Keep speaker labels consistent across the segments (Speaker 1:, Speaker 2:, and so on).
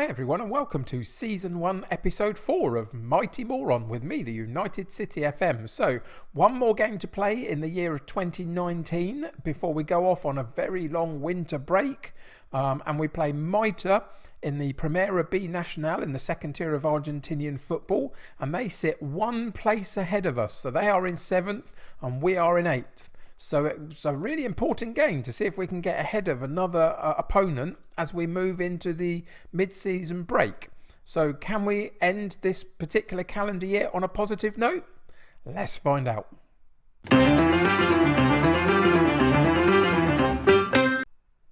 Speaker 1: everyone, and welcome to Season 1, Episode 4 of Mighty Moron with me, the United City FM. So, one more game to play in the year of 2019 before we go off on a very long winter break. And we play Mitre in the Premiera B Nacional in the second tier of Argentinian football. And they sit one place ahead of us. So, they are in 7th and we are in 8th. So it's a really important game to see if we can get ahead of another opponent as we move into the mid-season break. So can we end this particular calendar year on a positive note? Let's find out.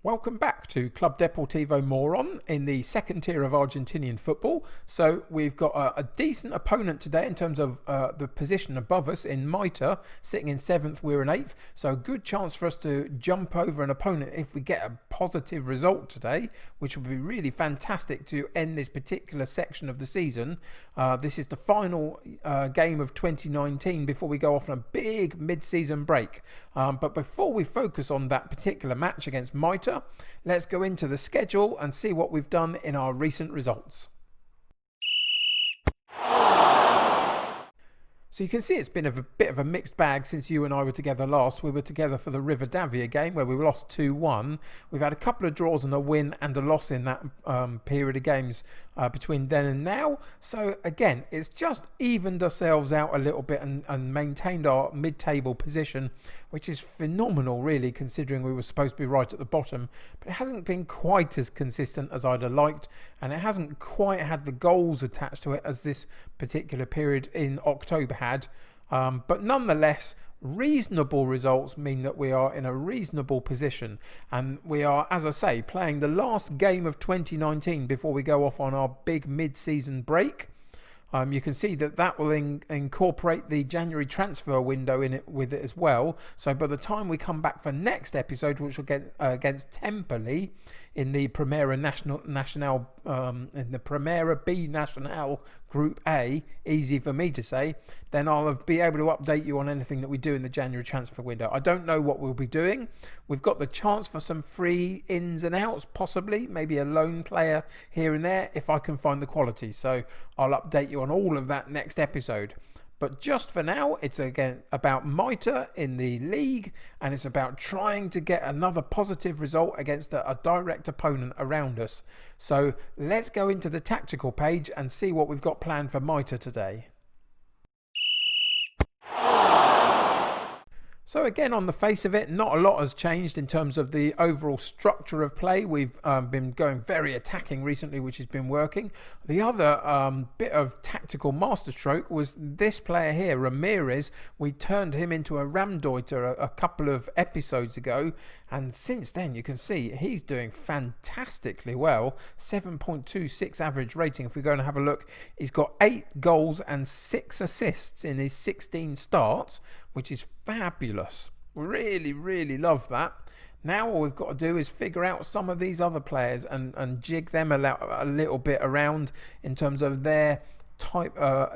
Speaker 1: Welcome back to Club Deportivo Moron in the second tier of Argentinian football. So we've got a decent opponent today in terms of the position above us in Mitre, sitting in 7th, we're in 8th. So a good chance for us to jump over an opponent if we get a positive result today, which would be really fantastic to end this particular section of the season. This is the final game of 2019 before we go off on a big mid-season break. But before we focus on that particular match against Mitre, let's go into the schedule and see what we've done in our recent results. So you can see it's been a bit of a mixed bag since you and I were together last. We were together for the Rivadavia game where we lost 2-1. We've had a couple of draws and a win and a loss in that period of games between then and now. So again, it's just evened ourselves out a little bit and maintained our mid-table position, which is phenomenal really considering we were supposed to be right at the bottom. But it hasn't been quite as consistent as I'd have liked, and it hasn't quite had the goals attached to it as this particular period in October had. But nonetheless, reasonable results mean that we are in a reasonable position, and we are, as I say, playing the last game of 2019 before we go off on our big mid-season break. You can see that will incorporate the January transfer window in it with it as well. So by the time we come back for next episode, which will get against Tempoli in the Premiera Nacional, in the Premiera B Nacional Group A, easy for me to say, then I'll be able to update you on anything that we do in the January transfer window. I don't know what we'll be doing. We've got the chance for some free ins and outs, possibly, maybe a loan player here and there if I can find the quality. So I'll update you on all of that next episode. But just for now, it's again about Mitre in the league, and it's about trying to get another positive result against a direct opponent around us. So let's go into the tactical page and see what we've got planned for Mitre today. So again, on the face of it, not a lot has changed in terms of the overall structure of play. We've been going very attacking recently, which has been working. The other bit of tactical masterstroke was this player here, Ramirez. We turned him into a Raundup a couple of episodes ago, and since then you can see he's doing fantastically well. 7.26 average rating. If we're going to have a look, he's got 8 goals and 6 assists in his 16 starts, which is fabulous. Really, really love that. Now all we've got to do is figure out some of these other players and jig them a little bit around in terms of their type,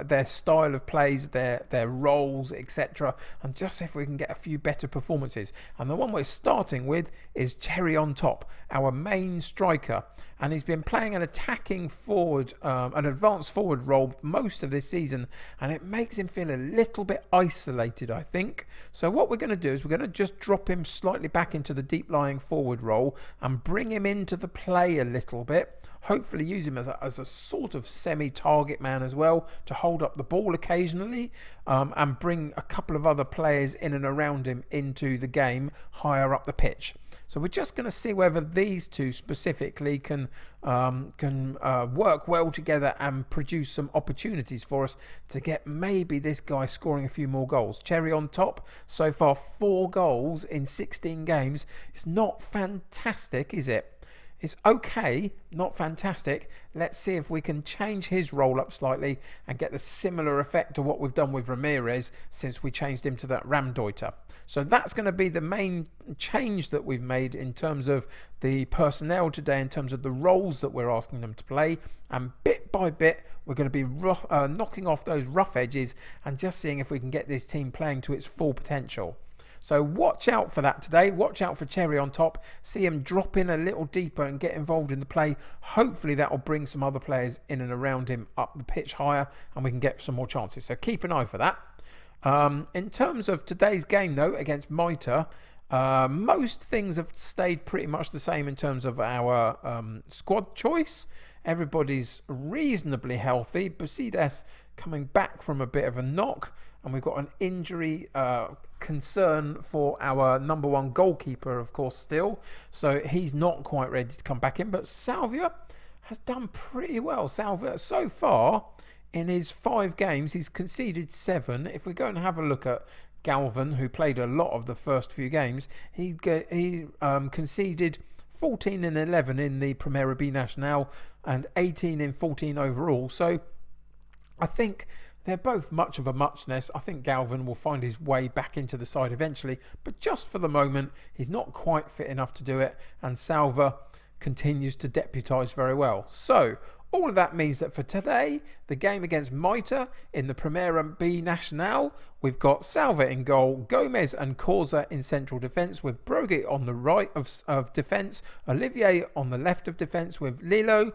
Speaker 1: their style of plays, their roles, etc., and just see if we can get a few better performances. And the one we're starting with is Cherry on Top, our main striker, and he's been playing an attacking forward, an advanced forward role most of this season, and it makes him feel a little bit isolated, I think. So what we're going to do is we're going to just drop him slightly back into the deep lying forward role and bring him into the play a little bit. Hopefully use him as a sort of semi-target man as well, to hold up the ball occasionally, and bring a couple of other players in and around him into the game higher up the pitch. So we're just going to see whether these two specifically can work well together and produce some opportunities for us to get maybe this guy scoring a few more goals. Cherry on Top, so far 4 goals in 16 games. It's not fantastic, is it? It's okay, not fantastic. Let's see if we can change his role up slightly and get the similar effect to what we've done with Ramirez since we changed him to that Raundup. So that's going to be the main change that we've made in terms of the personnel today, in terms of the roles that we're asking them to play. And bit by bit, we're going to be knocking off those rough edges and just seeing if we can get this team playing to its full potential. So watch out for that today. Watch out for Cherry on top. See him drop in a little deeper and get involved in the play. Hopefully that will bring some other players in and around him up the pitch higher, and we can get some more chances. So keep an eye for that. In terms of today's game, though, against Mitre, most things have stayed pretty much the same in terms of our squad choice. Everybody's reasonably healthy. Basides coming back from a bit of a knock, and we've got an injury concern for our number one goalkeeper, of course, still. So he's not quite ready to come back in. But Salvia has done pretty well. Salvia, so far, in his 5 games, he's conceded 7. If we go and have a look at Galvin, who played a lot of the first few games, he conceded 14 and 11 in the Premiera B Nacional and 18 in 14 overall. So I think they're both much of a muchness. I think Galvin will find his way back into the side eventually, but just for the moment, he's not quite fit enough to do it, and Salva continues to deputise very well. So all of that means that for today, the game against Mitre in the Premiera B Nacional, we've got Salva in goal, Gomez and Corza in central defence, with Brogi on the right of defence, Olivier on the left of defence, with Lilo,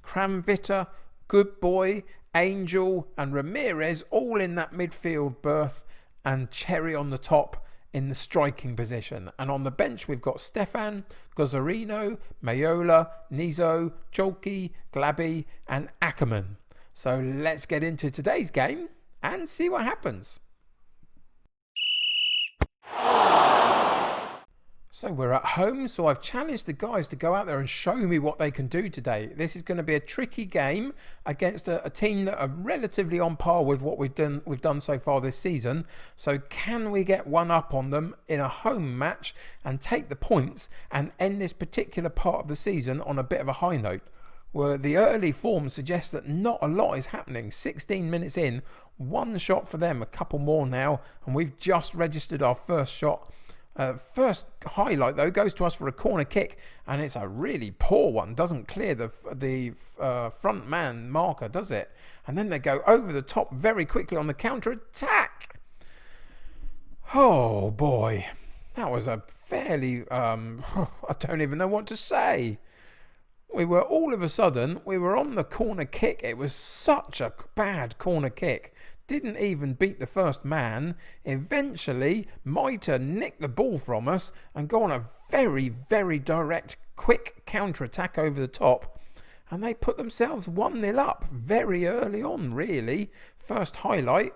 Speaker 1: Kramvita, Good Boy, Angel and Ramirez all in that midfield berth, and Cherry on the top in the striking position. And on the bench, we've got Stefan, Gozzarino, Mayola, Nizo, Cholki, Glaby and Ackerman. So let's get into today's game and see what happens. So we're at home, so I've challenged the guys to go out there and show me what they can do today. This is going to be a tricky game against a team that are relatively on par with what we've done so far this season. So can we get one up on them in a home match and take the points and end this particular part of the season on a bit of a high note? Where the early form suggests that not a lot is happening. 16 minutes in, 1 shot for them, a couple more now, and we've just registered our first shot. First highlight, though, goes to us for a corner kick, and it's a really poor one. Doesn't clear the front man marker, does it? And then they go over the top very quickly on the counter-attack. Oh, boy. That was a fairly... I don't even know what to say. We were, all of a sudden, we were on the corner kick. It was such a bad corner kick. Didn't even beat the first man. Eventually, Mitre nicked the ball from us and go on a very, very direct, quick counter-attack over the top. And they put themselves 1-0 up very early on, really. First highlight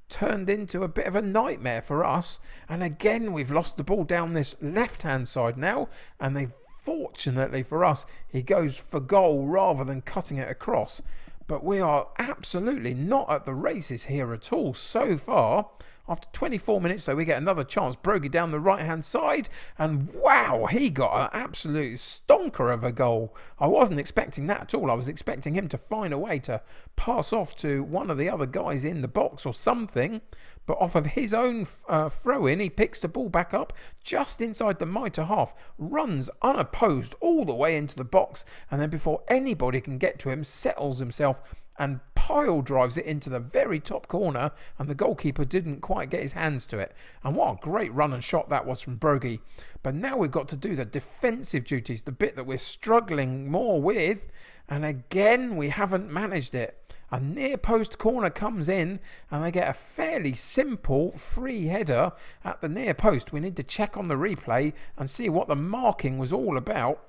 Speaker 1: turned into a bit of a nightmare for us. And again, we've lost the ball down this left-hand side now. And they, fortunately for us, he goes for goal rather than cutting it across. But we are absolutely not at the races here at all so far. After 24 minutes, so we get another chance. Brogi down the right-hand side. And wow, he got an absolute stonker of a goal. I wasn't expecting that at all. I was expecting him to find a way to pass off to one of the other guys in the box or something. But off of his own throw-in, he picks the ball back up just inside the Mitre half, runs unopposed all the way into the box, and then before anybody can get to him, settles himself and pile drives it into the very top corner, and the goalkeeper didn't quite get his hands to it. And what a great run and shot that was from Brogi. But now we've got to do the defensive duties, the bit that we're struggling more with, and again we haven't managed it. A near post corner comes in and they get a fairly simple free header at the near post. We need to check on the replay and see what the marking was all about.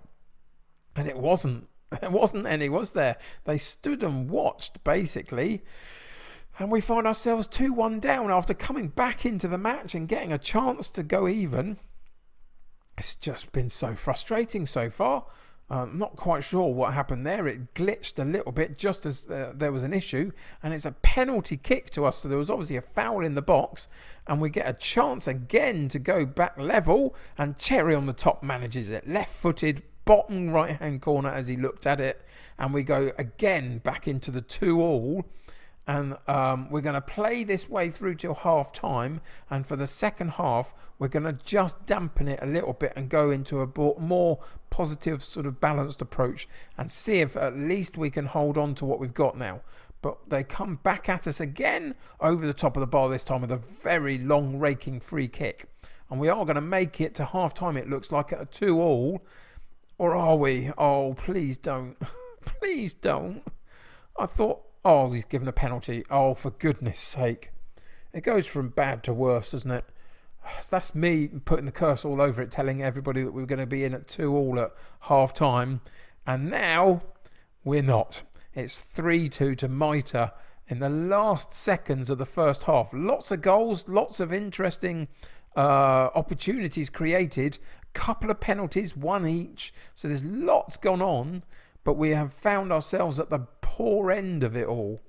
Speaker 1: And it wasn't. There wasn't any, was there? They stood and watched, basically. And we find ourselves 2-1 down after coming back into the match and getting a chance to go even. It's just been so frustrating so far. I'm not quite sure what happened there. It glitched a little bit just as there was an issue. And it's a penalty kick to us. So there was obviously a foul in the box. And we get a chance again to go back level. And Cherry on the top manages it. Left-footed, bottom right-hand corner as he looked at it. And we go again back into the 2-2. And we're going to play this way through till half-time. And for the second half, we're going to just dampen it a little bit and go into a more positive, sort of balanced approach and see if at least we can hold on to what we've got now. But they come back at us again over the top of the bar this time with a very long raking free kick. and we are going to make it to half time. It looks like a 2-2, or are we? Oh, please don't. Please don't. I thought, oh, he's given a penalty. Oh, for goodness sake. It goes from bad to worse, doesn't it? That's me putting the curse all over it, telling everybody that we were going to be in at 2-2 at half time. And now we're not. It's 3-2 to Mitre in the last seconds of the first half. Lots of goals, lots of interesting opportunities created. Couple of penalties, one each. So there's lots gone on. But we have found ourselves at the poor end of it all.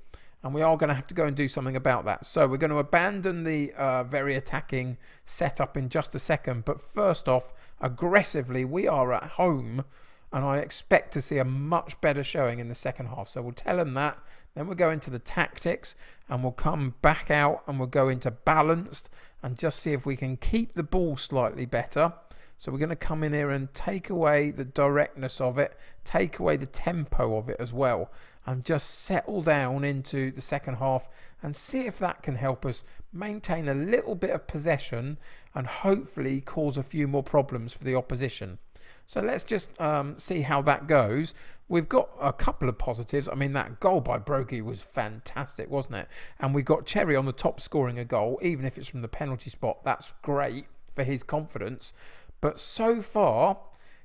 Speaker 1: And we are going to have to go and do something about that. So we're going to abandon the very attacking setup in just a second. But first off, aggressively, we are at home. And I expect to see a much better showing in the second half. So we'll tell them that. Then we'll go into the tactics. And we'll come back out and we'll go into balanced. And just see if we can keep the ball slightly better. So we're going to come in here and take away the directness of it, take away the tempo of it as well, and just settle down into the second half and see if that can help us maintain a little bit of possession and hopefully cause a few more problems for the opposition. So let's just see how that goes. We've got a couple of positives. I mean, that goal by Brogy was fantastic, wasn't it? And we got Cherry on the top scoring a goal, even if it's from the penalty spot. That's great for his confidence. But so far,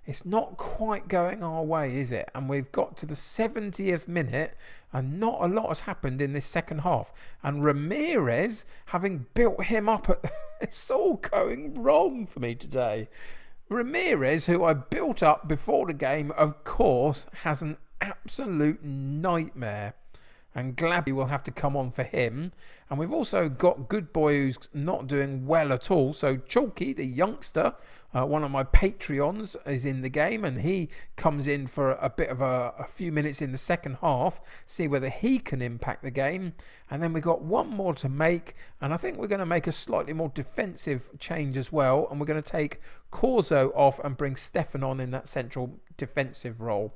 Speaker 1: it's not quite going our way, is it? And we've got to the 70th minute and not a lot has happened in this second half. And Ramirez, having built him up, it's all going wrong for me today. Ramirez, who I built up before the game, of course, has an absolute nightmare. And Glabby will have to come on for him. And we've also got Good Boy, who's not doing well at all. So Chalky, the youngster, one of my Patreons, is in the game. And he comes in for a bit of a few minutes in the second half. See whether he can impact the game. And then we've got one more to make. And I think we're going to make a slightly more defensive change as well. And we're going to take Corzo off and bring Stefan on in that central defensive role.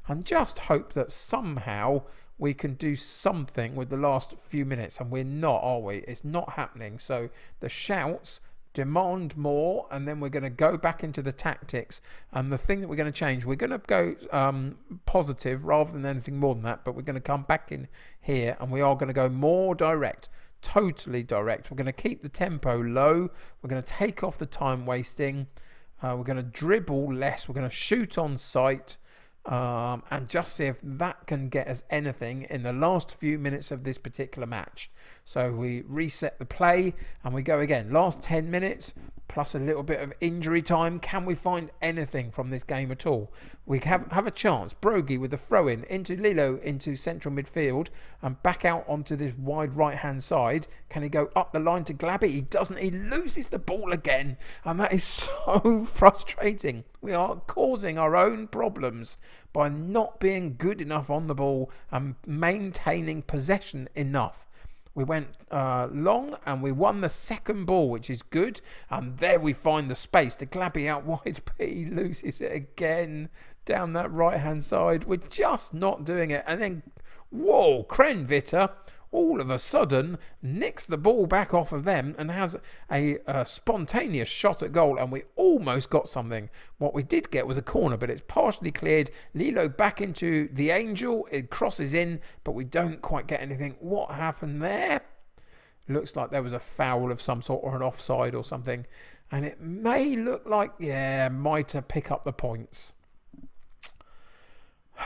Speaker 1: And just hope that somehow we can do something with the last few minutes, and we're not, are we? It's not happening. So the shouts demand more, and then we're going to go back into the tactics. And the thing that we're going to change, we're going to go positive rather than anything more than that, but we're going to come back in here and we are going to go more direct, totally direct. We're going to keep the tempo low. We're going to take off the time wasting. We're going to dribble less. We're going to shoot on sight. And just see if that can get us anything in the last few minutes of this particular match. So we reset the play and we go again. Last 10 minutes plus a little bit of injury time. Can we find anything from this game at all? We have a chance. Brogy with the throw-in into Lilo into central midfield and back out onto this wide right-hand side. Can he go up the line to Glabby? He doesn't. He loses the ball again. And that is so frustrating. We are causing our own problems by not being good enough on the ball and maintaining possession enough. We went long and we won the second ball, which is good. And there we find the space to Glabby out wide, but he loses it again down that right-hand side. We're just not doing it. And then, whoa, Krenvitter all of a sudden nicks the ball back off of them and has a spontaneous shot at goal, and we almost got something. What we did get was a corner, but it's partially cleared. Lilo back into the Angel. It crosses in, but we don't quite get anything. What happened there? Looks like there was a foul of some sort or an offside or something. And it may look like, yeah, Mitre pick up the points.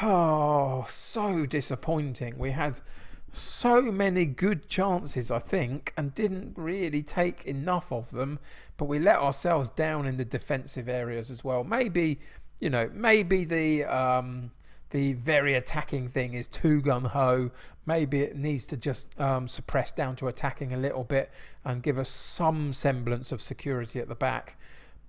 Speaker 1: Oh, so disappointing. We had so many good chances, I think, and didn't really take enough of them, but we let ourselves down in the defensive areas as well. Maybe, maybe the very attacking thing is too gung-ho. Maybe it needs to just suppress down to attacking a little bit and give us some semblance of security at the back.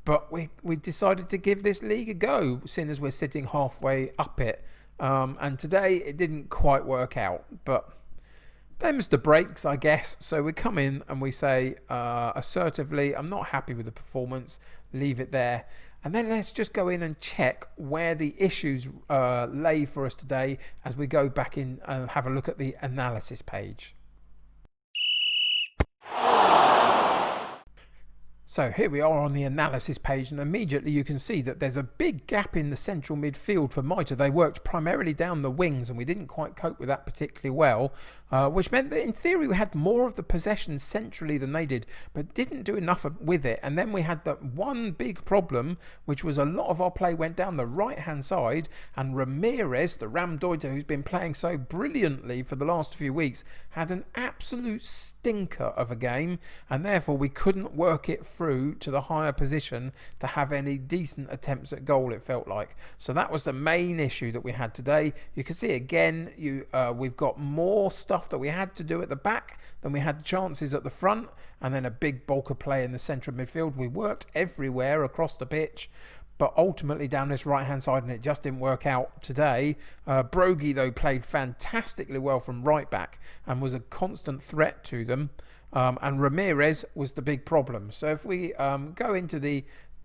Speaker 1: But we decided to give this league a go, seeing as we're sitting halfway up it. And today it didn't quite work out, but them's the breaks, I guess. So we come in and we say assertively, I'm not happy with the performance, leave it there. And then let's just go in and check where the issues lay for us today as we go back in and have a look at the analysis page. So here we are on the analysis page, and immediately you can see that there's a big gap in the central midfield for Mitre. They worked primarily down the wings, and we didn't quite cope with that particularly well, which meant that in theory we had more of the possession centrally than they did, but didn't do enough with it. And then we had that one big problem, which was a lot of our play went down the right-hand side, and Ramirez, the Ramdoiter, who's been playing so brilliantly for the last few weeks, had an absolute stinker of a game, and therefore we couldn't work it through to the higher position to have any decent attempts at goal, it felt like. So that was the main issue that we had today. You can see again, we've got more stuff that we had to do at the back than we had chances at the front, and then a big bulk of play in the centre of midfield. We worked everywhere across the pitch, but ultimately down this right hand side, and it just didn't work out today. Brogy though played fantastically well from right back and was a constant threat to them, and Ramirez was the big problem. So if we go into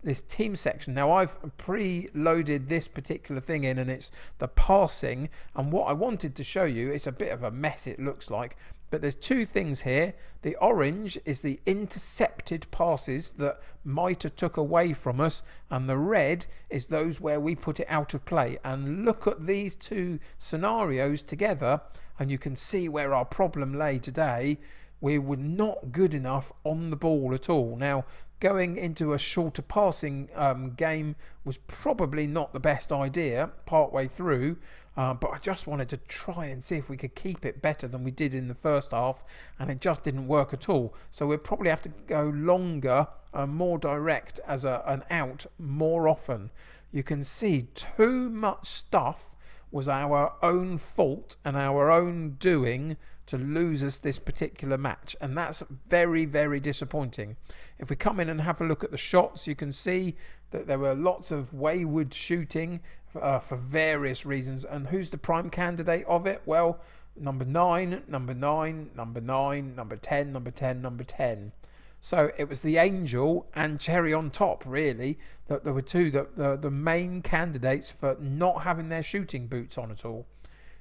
Speaker 1: this team section now, I've pre-loaded this particular thing in, and it's the passing. And what I wanted to show you, it's a bit of a mess it looks like, but there's two things here. The orange is the intercepted passes that Mitre took away from us, and the red is those where we put it out of play. And look at these two scenarios together, and you can see where our problem lay today. We were not good enough on the ball at all. Now, going into a shorter passing game was probably not the best idea partway through, but I just wanted to try and see if we could keep it better than we did in the first half, and it just didn't work at all. So we'll probably have to go longer, more direct as an out more often. You can see too much stuff was our own fault and our own doing to lose us this particular match, and that's very, very disappointing. If we come in and have a look at the shots, you can see that there were lots of wayward shooting for various reasons. And who's the prime candidate of it? Well, number 9, number 9, number 9, number 10, number 10, number 10. So it was the Angel and Cherry on top, really, that there were two the main candidates for not having their shooting boots on at all.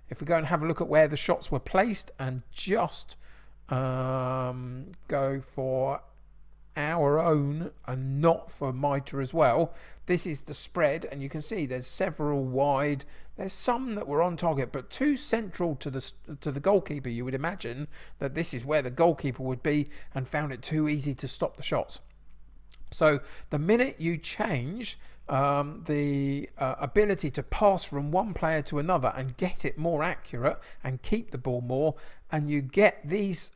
Speaker 1: If we go and have a look at where the shots were placed and just go for our own and not for Mitre as well, this is the spread, and you can see there's several wide. There's some that were on target, but too central to the goalkeeper. You would imagine that this is where the goalkeeper would be, and found it too easy to stop the shots. So the minute you change the ability to pass from one player to another and get it more accurate and keep the ball more, and you get these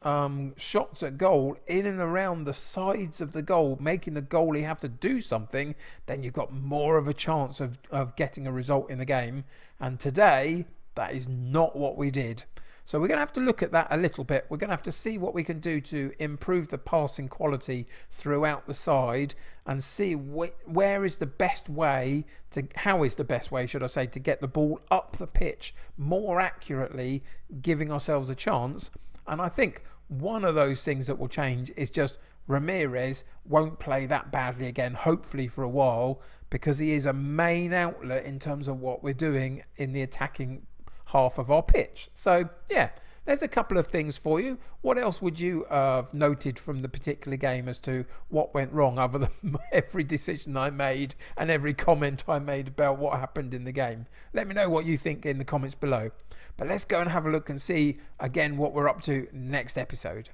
Speaker 1: shots at goal in and around the sides of the goal, making the goalie have to do something, then you've got more of a chance of getting a result in the game. And today, that is not what we did. So we're going to have to look at that a little bit. We're going to have to see what we can do to improve the passing quality throughout the side, and see where is the best way to, how is the best way, should I say, to get the ball up the pitch more accurately, giving ourselves a chance. And I think one of those things that will change is just Ramirez won't play that badly again, hopefully for a while, because he is a main outlet in terms of what we're doing in the attacking half of our pitch. So yeah, there's a couple of things for you. What else would you have noted from the particular game as to what went wrong, other than every decision I made and every comment I made about what happened in the game? Let me know what you think in the comments below. But let's go and have a look and see again what we're up to next episode.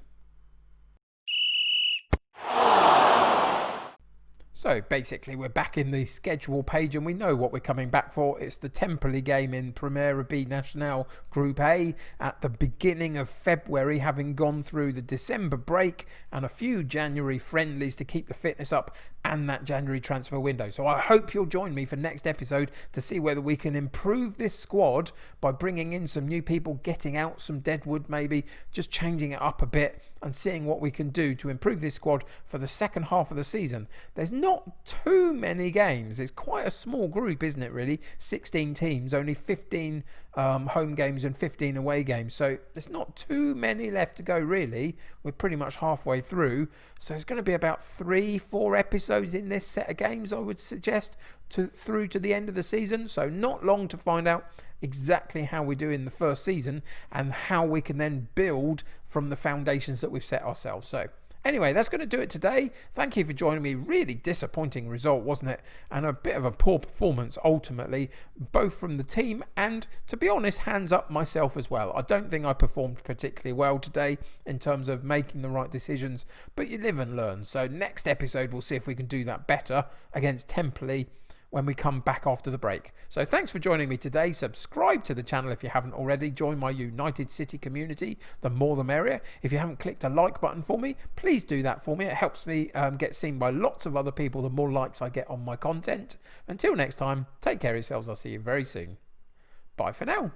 Speaker 1: So basically we're back in the schedule page, and we know what we're coming back for. It's the Temperley game in Premiera B Nacional Group A at the beginning of February, having gone through the December break and a few January friendlies to keep the fitness up and that January transfer window. So I hope you'll join me for next episode to see whether we can improve this squad by bringing in some new people, getting out some deadwood, maybe just changing it up a bit, and seeing what we can do to improve this squad for the second half of the season. There's not too many games. It's quite a small group, isn't it, really? 16 teams, only 15 home games and 15 away games. So there's not too many left to go, really. We're pretty much halfway through. So it's going to be about 3-4 episodes in this set of games, I would suggest, through to the end of the season. So not long to find out exactly how we do in the first season and how we can then build from the foundations that we've set ourselves. So Anyway, that's going to do it today. Thank you for joining me. Really disappointing result, wasn't it? And a bit of a poor performance ultimately, both from the team and, to be honest, hands up myself as well. I don't think I performed particularly well today in terms of making the right decisions, but you live and learn. So next episode, we'll see if we can do that better against Templey when we come back after the break. So thanks for joining me today. Subscribe to the channel if you haven't already. Join my United City community, the more the merrier. If you haven't clicked a like button for me, please do that for me. It helps me get seen by lots of other people the more likes I get on my content. Until next time, take care of yourselves. I'll see you very soon. Bye for now.